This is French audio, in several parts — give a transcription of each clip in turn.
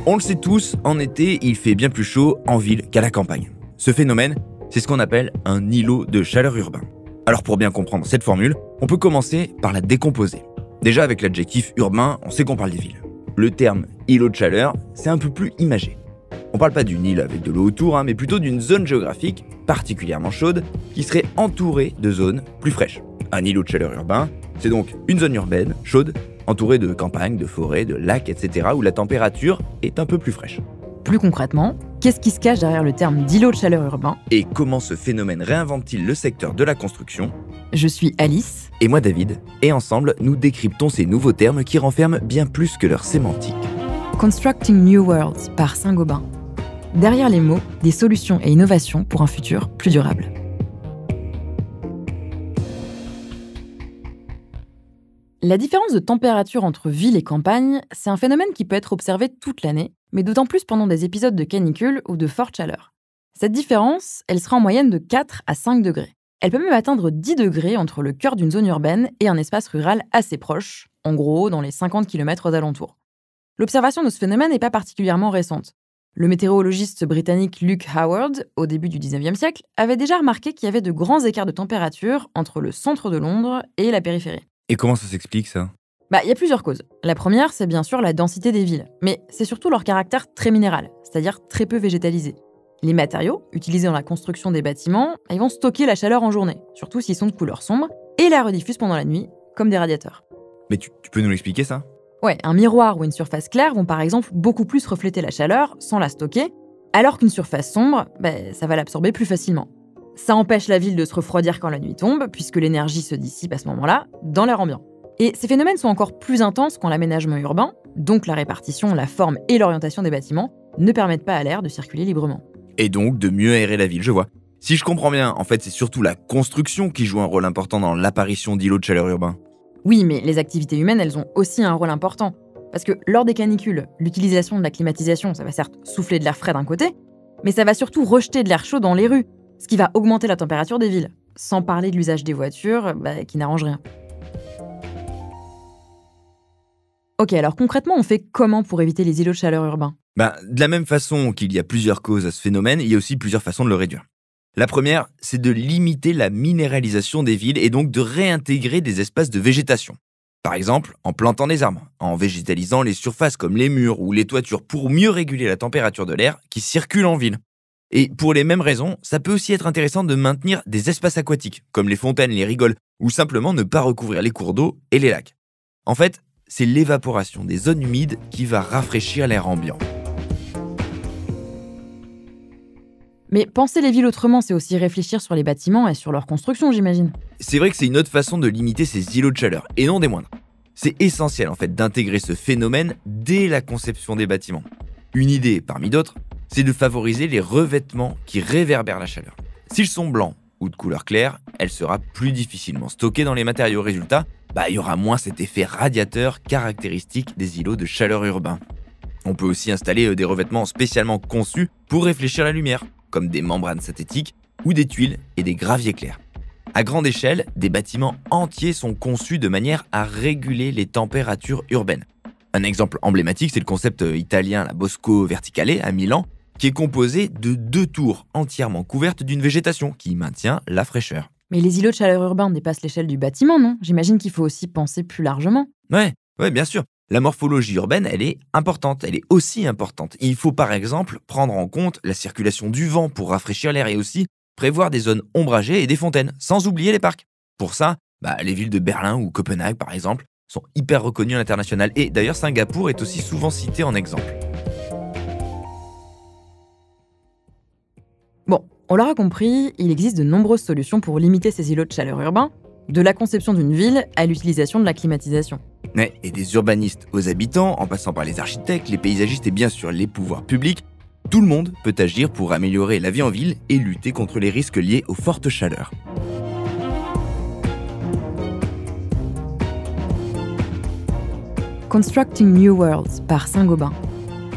On le sait tous, en été, il fait bien plus chaud en ville qu'à la campagne. Ce phénomène, c'est ce qu'on appelle un îlot de chaleur urbain. Alors pour bien comprendre cette formule, on peut commencer par la décomposer. Déjà avec l'adjectif urbain, on sait qu'on parle des villes. Le terme îlot de chaleur, c'est un peu plus imagé. On parle pas d'une île avec de l'eau autour, mais plutôt d'une zone géographique particulièrement chaude qui serait entourée de zones plus fraîches. Un îlot de chaleur urbain, c'est donc une zone urbaine chaude, entourée de campagnes, de forêts, de lacs, etc. où la température est un peu plus fraîche. Plus concrètement, qu'est-ce qui se cache derrière le terme d'îlot de chaleur urbain ? Et comment ce phénomène réinvente-t-il le secteur de la construction ? Je suis Alice. Et moi David, et ensemble, nous décryptons ces nouveaux termes qui renferment bien plus que leur sémantique. Constructing New Worlds par Saint-Gobain. Derrière les mots, des solutions et innovations pour un futur plus durable. La différence de température entre ville et campagne, c'est un phénomène qui peut être observé toute l'année, mais d'autant plus pendant des épisodes de canicule ou de forte chaleur. Cette différence, elle sera en moyenne de 4 à 5 degrés. Elle peut même atteindre 10 degrés entre le cœur d'une zone urbaine et un espace rural assez proche, en gros dans les 50 km aux alentours. L'observation de ce phénomène n'est pas particulièrement récente. Le météorologiste britannique Luke Howard, au début du 19e siècle, avait déjà remarqué qu'il y avait de grands écarts de température entre le centre de Londres et la périphérie. Et comment ça s'explique ça ? Il y a plusieurs causes. La première, c'est bien sûr la densité des villes, mais c'est surtout leur caractère très minéral, c'est-à-dire très peu végétalisé. Les matériaux, utilisés dans la construction des bâtiments, ils vont stocker la chaleur en journée, surtout s'ils sont de couleur sombre, et la rediffusent pendant la nuit, comme des radiateurs. Mais tu peux nous l'expliquer ça ? Ouais, un miroir ou une surface claire vont par exemple beaucoup plus refléter la chaleur sans la stocker, alors qu'une surface sombre, ça va l'absorber plus facilement. Ça empêche la ville de se refroidir quand la nuit tombe, puisque l'énergie se dissipe à ce moment-là, dans l'air ambiant. Et ces phénomènes sont encore plus intenses quand l'aménagement urbain, donc la répartition, la forme et l'orientation des bâtiments, ne permettent pas à l'air de circuler librement. Et donc de mieux aérer la ville, je vois. Si je comprends bien, en fait c'est surtout la construction qui joue un rôle important dans l'apparition d'îlots de chaleur urbains. Oui, mais les activités humaines, elles ont aussi un rôle important. Parce que lors des canicules, l'utilisation de la climatisation, ça va certes souffler de l'air frais d'un côté, mais ça va surtout rejeter de l'air chaud dans les rues, ce qui va augmenter la température des villes, sans parler de l'usage des voitures, qui n'arrange rien. Ok, alors concrètement, on fait comment pour éviter les îlots de chaleur urbains ? De la même façon qu'il y a plusieurs causes à ce phénomène, il y a aussi plusieurs façons de le réduire. La première, c'est de limiter la minéralisation des villes et donc de réintégrer des espaces de végétation. Par exemple, en plantant des arbres, en végétalisant les surfaces comme les murs ou les toitures pour mieux réguler la température de l'air qui circule en ville. Et pour les mêmes raisons, ça peut aussi être intéressant de maintenir des espaces aquatiques, comme les fontaines, les rigoles, ou simplement ne pas recouvrir les cours d'eau et les lacs. En fait, c'est l'évaporation des zones humides qui va rafraîchir l'air ambiant. Mais penser les villes autrement, c'est aussi réfléchir sur les bâtiments et sur leur construction, j'imagine. C'est vrai que c'est une autre façon de limiter ces îlots de chaleur, et non des moindres. C'est essentiel en fait d'intégrer ce phénomène dès la conception des bâtiments. Une idée parmi d'autres, c'est de favoriser les revêtements qui réverbèrent la chaleur. S'ils sont blancs ou de couleur claire, elle sera plus difficilement stockée dans les matériaux. Résultat, il y aura moins cet effet radiateur caractéristique des îlots de chaleur urbains. On peut aussi installer des revêtements spécialement conçus pour réfléchir la lumière, comme des membranes synthétiques ou des tuiles et des graviers clairs. À grande échelle, des bâtiments entiers sont conçus de manière à réguler les températures urbaines. Un exemple emblématique, c'est le concept italien la Bosco Verticale à Milan, qui est composé de 2 tours entièrement couvertes d'une végétation qui maintient la fraîcheur. Mais les îlots de chaleur urbains dépassent l'échelle du bâtiment, non ? J'imagine qu'il faut aussi penser plus largement. Ouais, bien sûr. La morphologie urbaine, elle est importante, elle est aussi importante. Il faut par exemple prendre en compte la circulation du vent pour rafraîchir l'air et aussi prévoir des zones ombragées et des fontaines, sans oublier les parcs. Pour ça, les villes de Berlin ou Copenhague par exemple sont hyper reconnues à l'international et d'ailleurs Singapour est aussi souvent cité en exemple. Bon, on l'aura compris, il existe de nombreuses solutions pour limiter ces îlots de chaleur urbains, de la conception d'une ville à l'utilisation de la climatisation. Ouais, et des urbanistes aux habitants, en passant par les architectes, les paysagistes et bien sûr les pouvoirs publics, tout le monde peut agir pour améliorer la vie en ville et lutter contre les risques liés aux fortes chaleurs. Constructing New Worlds par Saint-Gobain.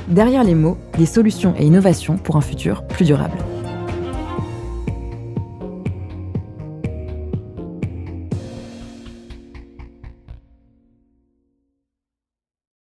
Derrière les mots, des solutions et innovations pour un futur plus durable.